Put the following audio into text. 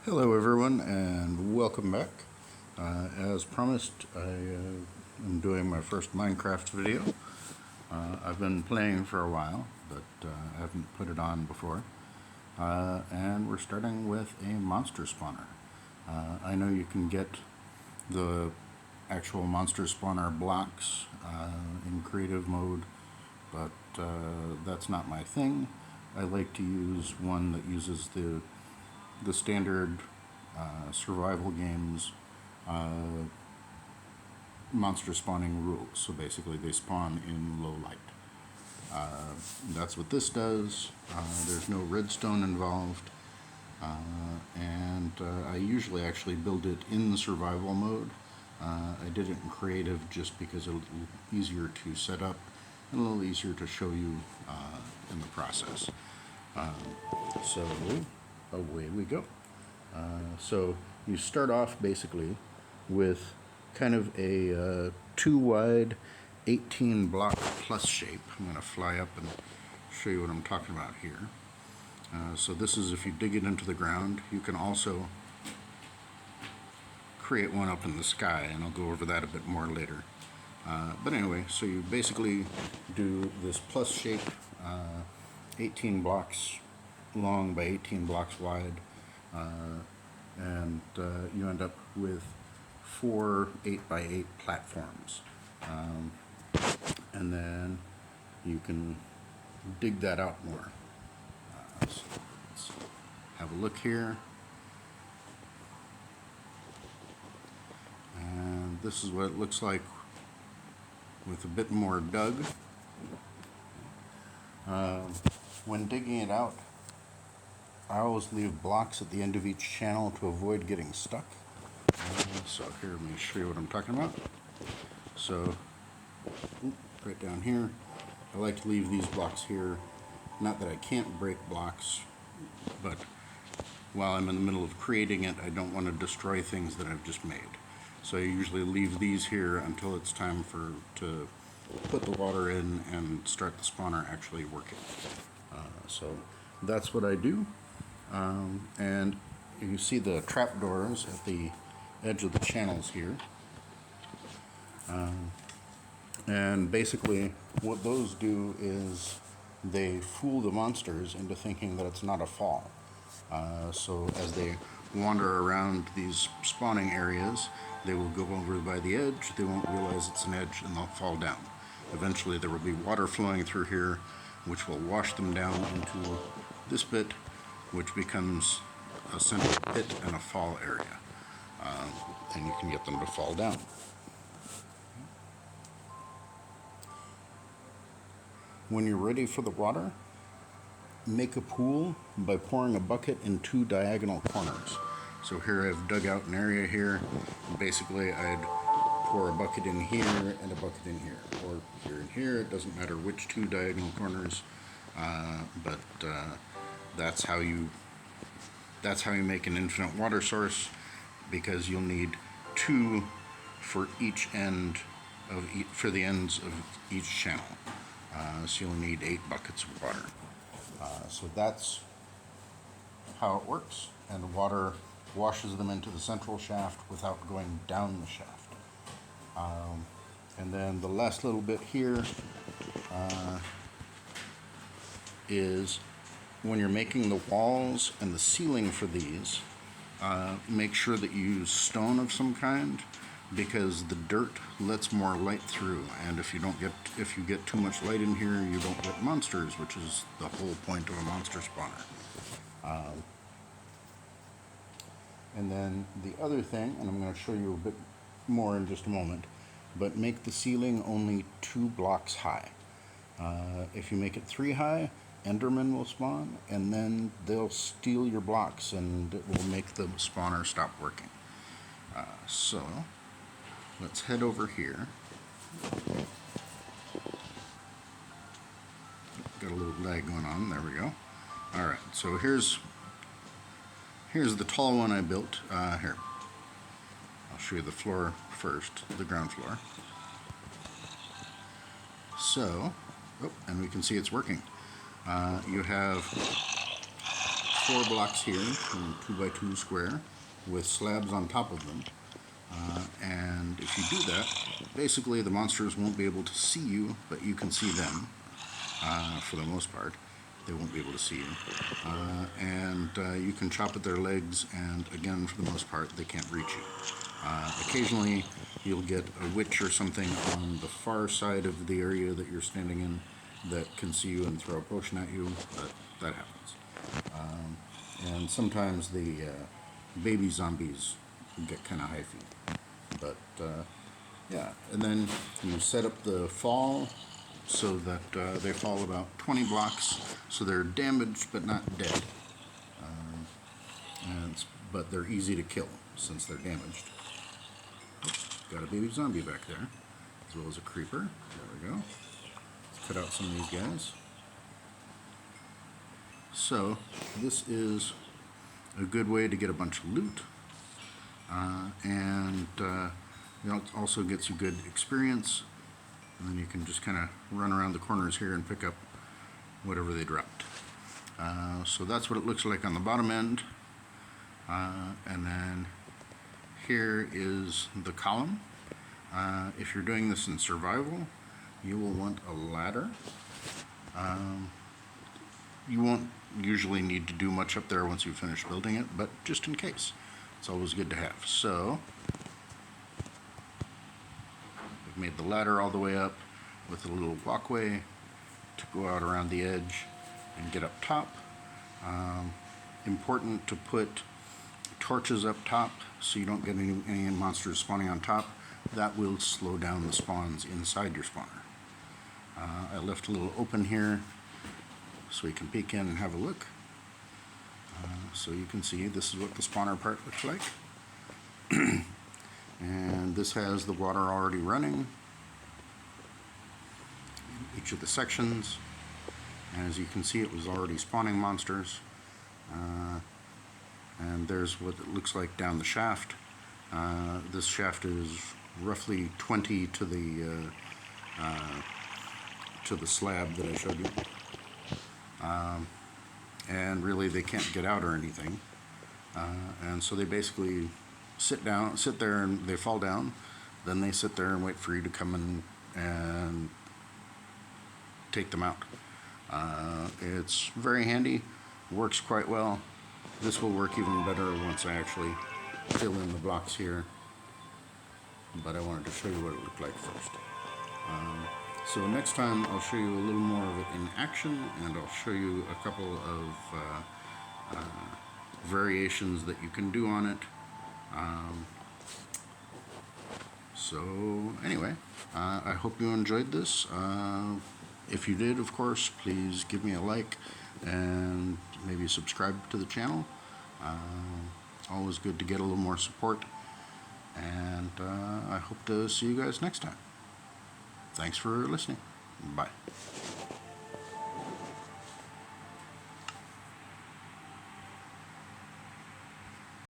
Hello everyone and welcome back. As promised, I am doing my first Minecraft video. I've been playing for a while, but I haven't put it on before. And we're starting with a monster spawner. I know you can get the actual monster spawner blocks in creative mode, but that's not my thing. I like to use one that uses the standard survival games monster spawning rules. So basically they spawn in low light. That's what this does. There's no redstone involved. And I usually actually build it in the survival mode. I did it in creative just because it's a little easier to set up and a little easier to show you in the process. So away we go. So you start off basically with kind of a 2 wide 18 block plus shape. I'm going to fly up and show you what I'm talking about here. So this is if you dig it into the ground. You can also create one up in the sky, and I'll go over that a bit more later. But anyway, so you basically do this plus shape, 18 blocks long by 18 blocks wide, and you end up with 4 8x8 platforms. And then you can dig that out more. So let's have a look here. And this is what it looks like with a bit more dug. When digging it out, I always leave blocks at the end of each channel to avoid getting stuck. So here, let me show you what I'm talking about. So right down here, I like to leave these blocks here. Not that I can't break blocks, but while I'm in the middle of creating it, I don't want to destroy things that I've just made. So I usually leave these here until it's time to put the water in and start the spawner actually working. So that's what I do. And you see the trapdoors at the edge of the channels here. And basically what those do is they fool the monsters into thinking that it's not a fall. So as they wander around these spawning areas, they will go over by the edge, they won't realize it's an edge, and they'll fall down. Eventually there will be water flowing through here, which will wash them down into this bit, which becomes a central pit and a fall area. And you can get them to fall down. When you're ready for the water, make a pool by pouring a bucket in 2 diagonal corners. So here I've dug out an area here. Basically I'd pour a bucket in here and a bucket in here, or here and here. It doesn't matter which 2 diagonal corners, but that's how you make an infinite water source, because you'll need 2 for each end of for the ends of each channel. So you'll need 8 buckets of water. So that's how it works, and the water washes them into the central shaft without going down the shaft. And then the last little bit here is when you're making the walls and the ceiling for these, make sure that you use stone of some kind, because the dirt lets more light through, and if you get too much light in here, you don't get monsters, which is the whole point of a monster spawner. And then the other thing, and I'm going to show you a bit more in just a moment, but make the ceiling only 2 blocks high. If you make it 3 high, Endermen will spawn, and then they'll steal your blocks, and it will make the spawner stop working. So let's head over here. Got a little lag going on. There we go. All right. So here's the tall one I built. Here, I'll show you the floor first, the ground floor. So, and we can see it's working. You have 4 blocks here, 2x2 square, with slabs on top of them. And if you do that, basically the monsters won't be able to see you, but you can see them, for the most part. They won't be able to see you. And you can chop at their legs, and again, for the most part, they can't reach you. Occasionally, you'll get a witch or something on the far side of the area that you're standing in that can see you and throw a potion at you, but that happens. And sometimes the baby zombies get kind of hyphy. But yeah, and then you set up the fall so that they fall about 20 blocks, so they're damaged but not dead. But they're easy to kill since they're damaged. Oops, got a baby zombie back there, as well as a creeper. There we go. Let's cut out some of these guys. So this is a good way to get a bunch of loot, and it also gets you good experience, and then you can just kind of run around the corners here and pick up whatever they dropped. So that's what it looks like on the bottom end, and then here is the column. If you're doing this in survival, you will want a ladder. You won't usually need to do much up there once you finish building it, but just in case, it's always good to have. So I've made the ladder all the way up with a little walkway to go out around the edge and get up top. Important to put torches up top so you don't get any monsters spawning on top. That will slow down the spawns inside your spawner. I left a little open here so we can peek in and have a look. So you can see this is what the spawner part looks like. And this has the water already running in each of the sections. And as you can see, it was already spawning monsters. And there's what it looks like down the shaft. This shaft is roughly 20 to the slab that I showed you. And really they can't get out or anything. And so they basically sit there and they fall down. Then they sit there and wait for you to come in and take them out. It's very handy, works quite well. This will work even better once I actually fill in the blocks here. But I wanted to show you what it looked like first. So next time I'll show you a little more of it in action, and I'll show you a couple of variations that you can do on it. So anyway, I hope you enjoyed this. If you did, of course, please give me a like and maybe subscribe to the channel. Always good to get a little more support. And I hope to see you guys next time. Thanks for listening. Bye.